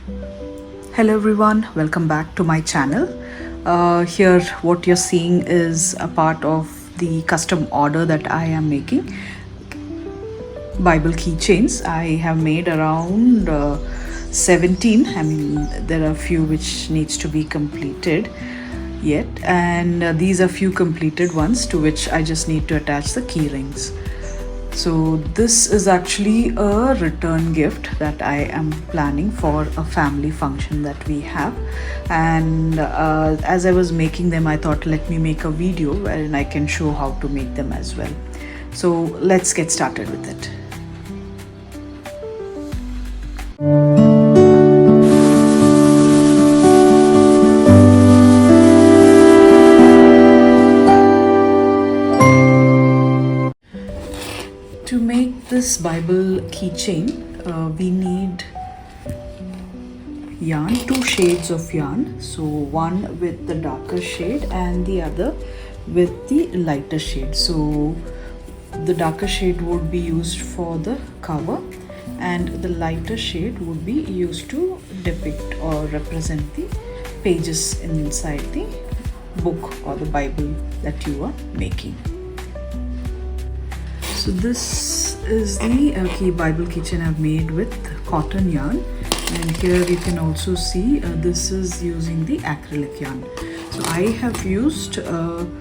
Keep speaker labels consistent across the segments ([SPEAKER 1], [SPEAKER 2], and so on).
[SPEAKER 1] Hello everyone, welcome back to my channel. Here what you're seeing is a part of the custom order that I am making. Bible keychains. I have made around 17. I mean, there are a few which needs to be completed yet, and these are few completed ones to which I just need to attach the key rings. So this is actually a return gift that I am planning for a family function that we have, and as I was making them, I thought let me make a video wherein I can show how to make them as well. So let's get started with it. To make this Bible keychain, we need yarn, two shades of yarn. So one with the darker shade and the other with the lighter shade. So the darker shade would be used for the cover and the lighter shade would be used to depict or represent the pages inside the book or the Bible that you are making. So this is the key Bible keychain I've made with cotton yarn, and here you can also see this is using the acrylic yarn. So I have used 2.5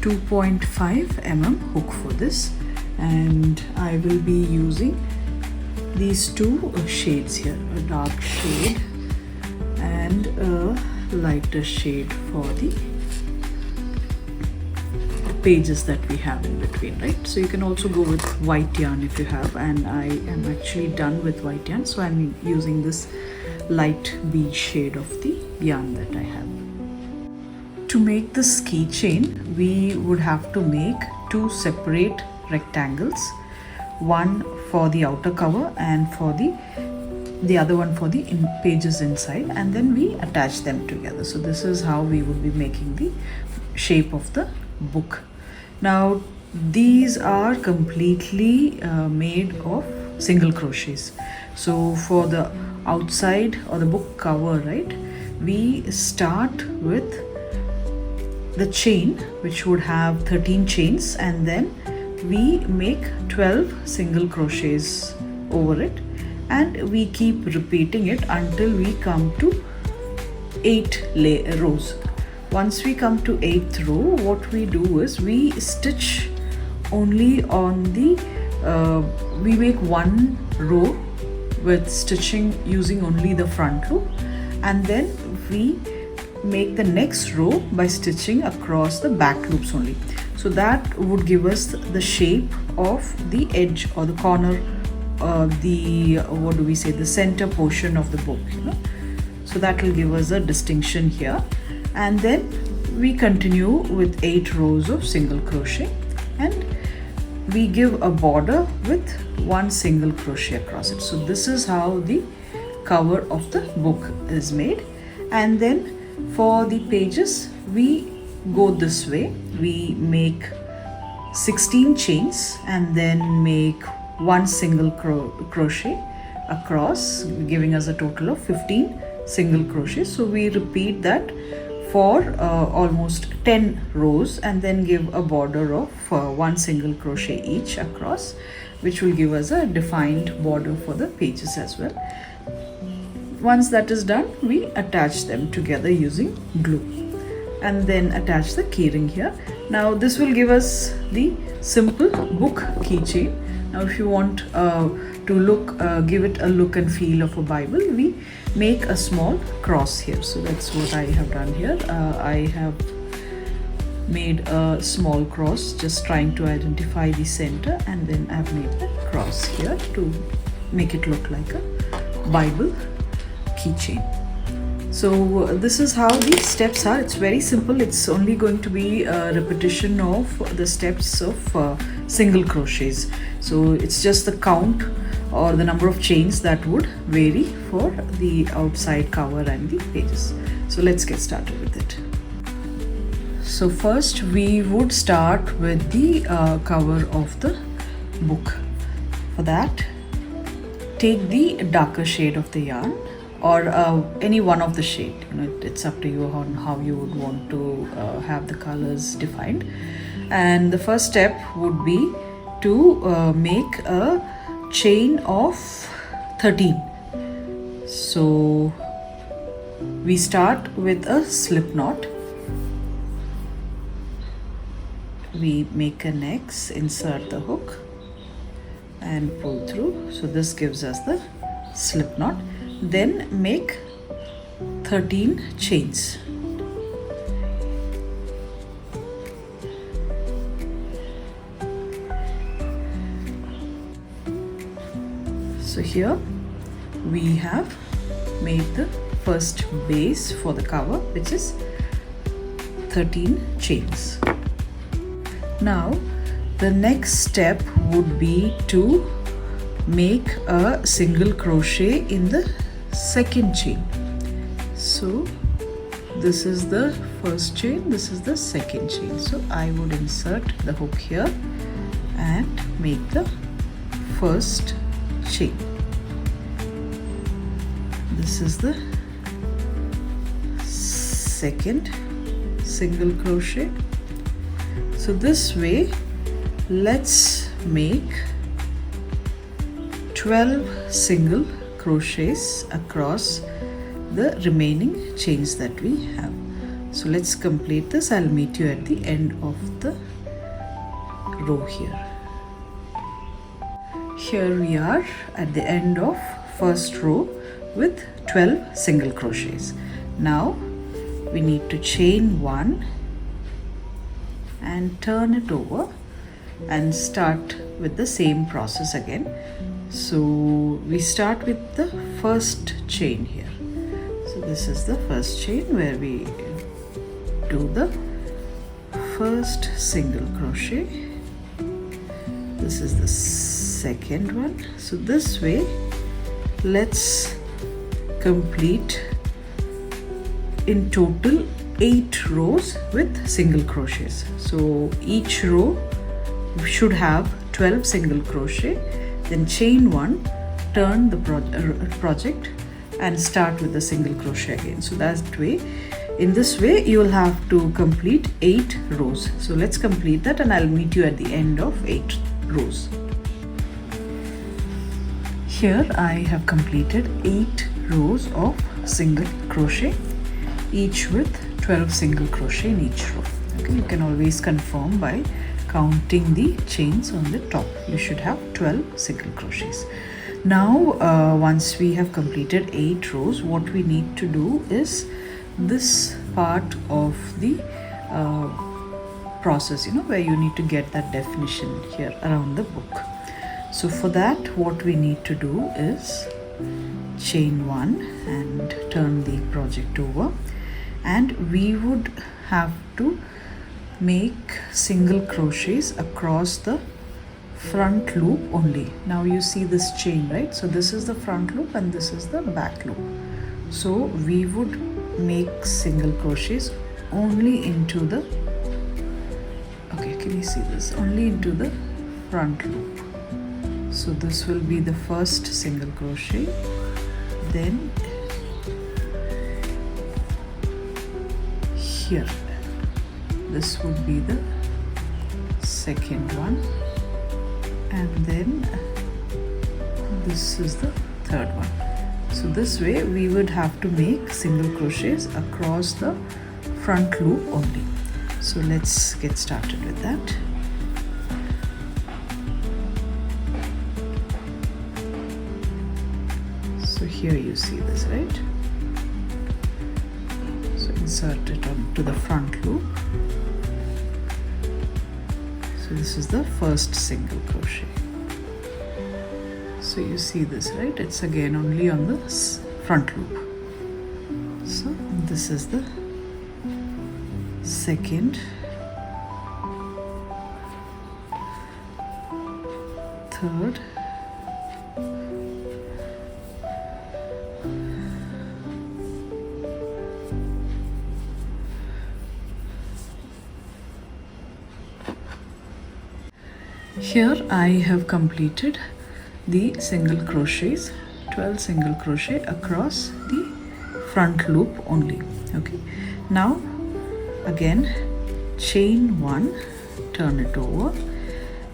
[SPEAKER 1] mm hook for this, and I will be using these two shades here, a dark shade and a lighter shade for the pages that we have in between, right? So you can also go with white yarn if you have, and I am actually done with white yarn, so I'm using this light beige shade of the yarn that I have. To make this keychain, we would have to make two separate rectangles, one for the outer cover and for the other one for the pages inside, and then we attach them together. So this is how we would be making the shape of the book. Now these are completely made of single crochets. So for the outside or the book cover, right, we start with the chain, which would have 13 chains, and then we make 12 single crochets over it, and we keep repeating it until we come to 8 rows. Once we come to 8th row, what we do is we stitch only on the we make one row with stitching using only the front loop, and then we make the next row by stitching across the back loops only. So that would give us the shape of the edge or the corner, the what do we say, the center portion of the book, you know? So that will give us a distinction here. And then we continue with 8 rows of single crochet, and we give a border with one single crochet across it. So this is how the cover of the book is made. And then for the pages, we go this way. We make 16 chains and then make one single crochet across, giving us a total of 15 single crochets. So we repeat that for almost 10 rows, and then give a border of one single crochet each across, which will give us a defined border for the pages as well. Once that is done, we attach them together using glue, and then attach the keyring here. Now this will give us the simple book keychain. Now if you want to look, give it a look and feel of a Bible, we make a small cross here. So that's what I have done here. I have made a small cross, just trying to identify the center, and then I've made the cross here to make it look like a Bible keychain. So this is how the steps are. It's very simple. It's only going to be a repetition of the steps of single crochets. So it's just the count or the number of chains that would vary for the outside cover and the pages. So let's get started with it. So first we would start with the cover of the book. For that, take the darker shade of the yarn, or any one of the shade, it's up to you on how you would want to have the colors defined. And the first step would be to make a chain of 13. So we start with a slip knot. We make an X, insert the hook and pull through. So this gives us the slip knot. Then make 13 chains. So here we have made the first base for the cover, which is 13 chains. Now the next step would be to make a single crochet in the second chain. So this is the first chain, this is the second chain. So I would insert the hook here and make the first chain. This is the second single crochet. So this way, let's make 12 single crochets across the remaining chains that we have. So let's complete this. I'll meet you at the end of the row here. Here we are at the end of first row with 12 single crochets. Now we need to chain 1 and turn it over and start with the same process again. So we start with the first chain here. So this is the first chain where we do the first single crochet. This is the second one. So this way, let's complete in total 8 rows with single crochets. So each row should have 12 single crochet, then chain 1, turn the project and start with the single crochet again. So that way, in this way you will have to complete 8 rows. So let's complete that and I'll meet you at the end of 8 rows. Here I have completed 8 rows of single crochet, each with 12 single crochet in each row. Okay, you can always confirm by counting the chains on the top. You should have 12 single crochets. Now once we have completed 8 rows, what we need to do is this part of the process, where you need to get that definition here around the book. So for that, what we need to do is chain 1 and turn the project over, and we would have to make single crochets across the front loop only. Now you see this chain, right? So this is the front loop and this is the back loop. So we would make single crochets only into the, okay, can you see this? Only into the front loop. So this will be the first single crochet, then here this would be the second one, and then this is the third one. So this way we would have to make single crochets across the front loop only. So let's get started with that. So here you see this, right? So insert it onto the front loop. So this is the first single crochet. So you see this, right? It's again only on the front loop. So this is the second, third, here I have completed the single crochets, 12 single crochet across the front loop only. Okay, now again chain 1, turn it over.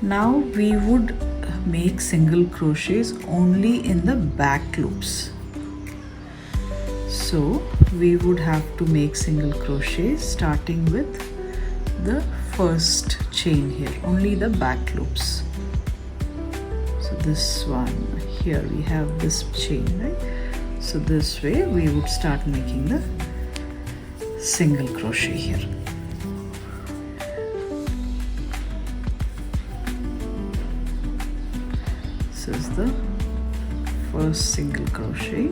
[SPEAKER 1] Now we would make single crochets only in the back loops. So we would have to make single crochets starting with the first chain here, only the back loops. So this one here, we have this chain, right? So this way we would start making the single crochet here. This is the first single crochet.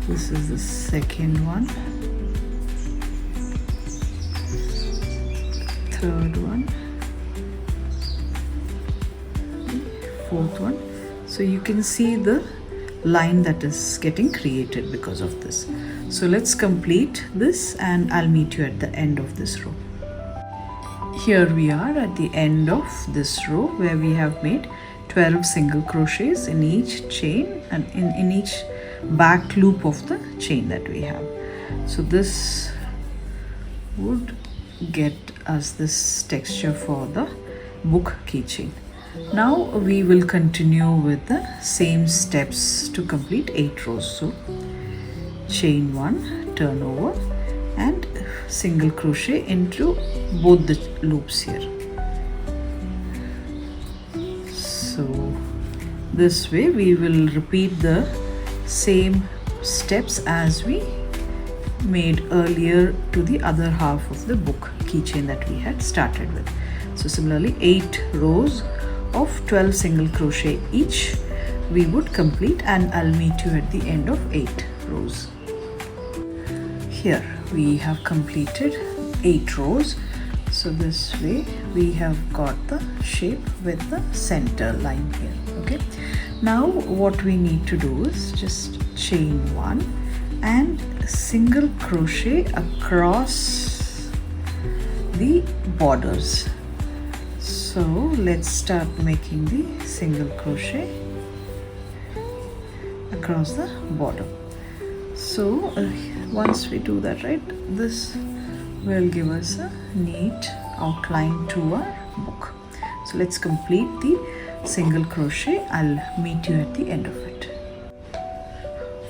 [SPEAKER 1] This is the second one, third one, fourth one. So you can see the line that is getting created because of this. So let's complete this and I'll meet you at the end of this row. Here we are at the end of this row where we have made 12 single crochets in each chain and in each back loop of the chain that we have. So this would get us this texture for the book keychain. Now we will continue with the same steps to complete 8 rows. So chain 1, turn over and single crochet into both the loops here. So this way we will repeat the same steps as we made earlier to the other half of the book keychain that we had started with. So similarly 8 rows of 12 single crochet each we would complete, and I'll meet you at the end of 8 rows. Here we have completed 8 rows. So this way we have got the shape with the center line here. Okay, now what we need to do is just chain 1 and single crochet across the borders. So let's start making the single crochet across the border. So once we do that, right, this will give us a neat outline to our book. So let's complete the single crochet. I'll meet you at the end of it.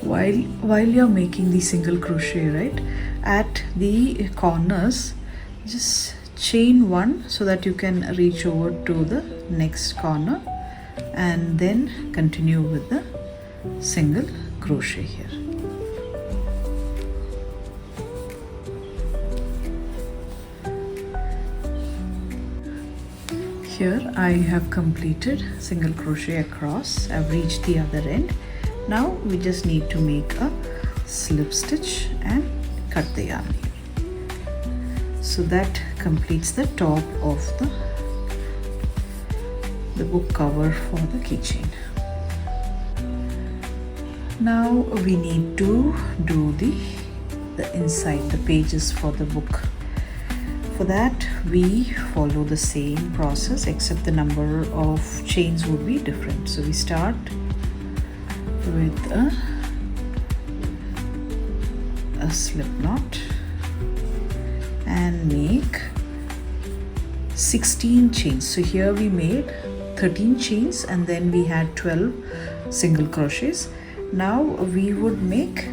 [SPEAKER 1] While you're making the single crochet, right, at the corners just chain 1 so that you can reach over to the next corner and then continue with the single crochet here. Here I have completed single crochet across. I've reached the other end. Now we just need to make a slip stitch and cut the yarn here. So that completes the top of the book cover for the keychain. Now we need to do the inside, the pages for the book. For that we follow the same process except the number of chains would be different. So we start with a slip knot and make 16 chains. So here we made 13 chains and then we had 12 single crochets. Now we would make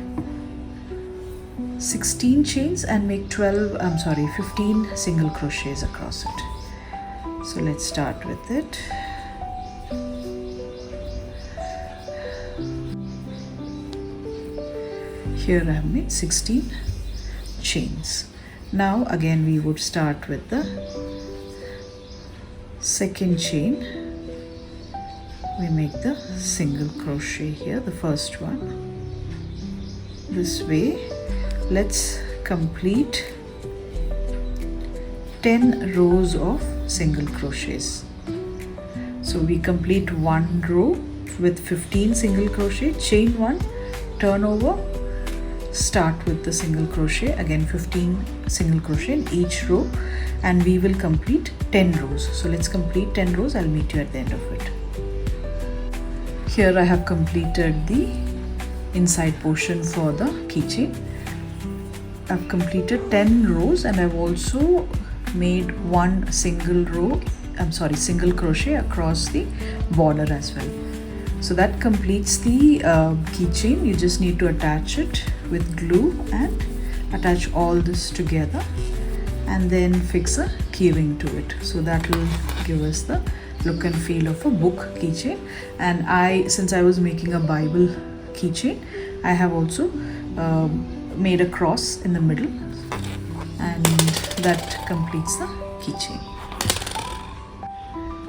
[SPEAKER 1] 16 chains and make 15 single crochets across it. So let's start with it. Here I have made 16 chains. Now again we would start with the second chain. We make the single crochet here, the first one. This way, let's complete 10 rows of single crochets. So we complete one row with 15 single crochet, chain 1, turn over, start with the single crochet, again 15 single crochet in each row, and we will complete 10 rows. So let's complete 10 rows. I'll meet you at the end of it. Here I have completed the inside portion for the keychain. I've completed 10 rows and I've also made one single crochet across the border as well. So that completes the keychain. You just need to attach it with glue and attach all this together and then fix a keyring to it. So that will give us the look and feel of a book keychain. And since I was making a Bible keychain, I have also made a cross in the middle, and that completes the keychain.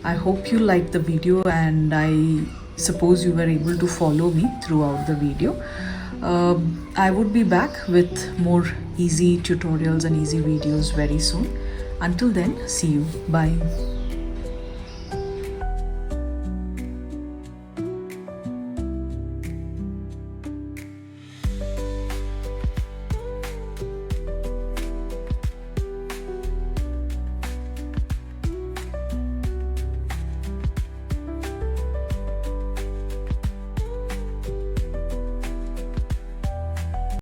[SPEAKER 1] I hope you liked the video, and I suppose you were able to follow me throughout the video. I would be back with more easy tutorials and easy videos very soon. Until then, see you. Bye.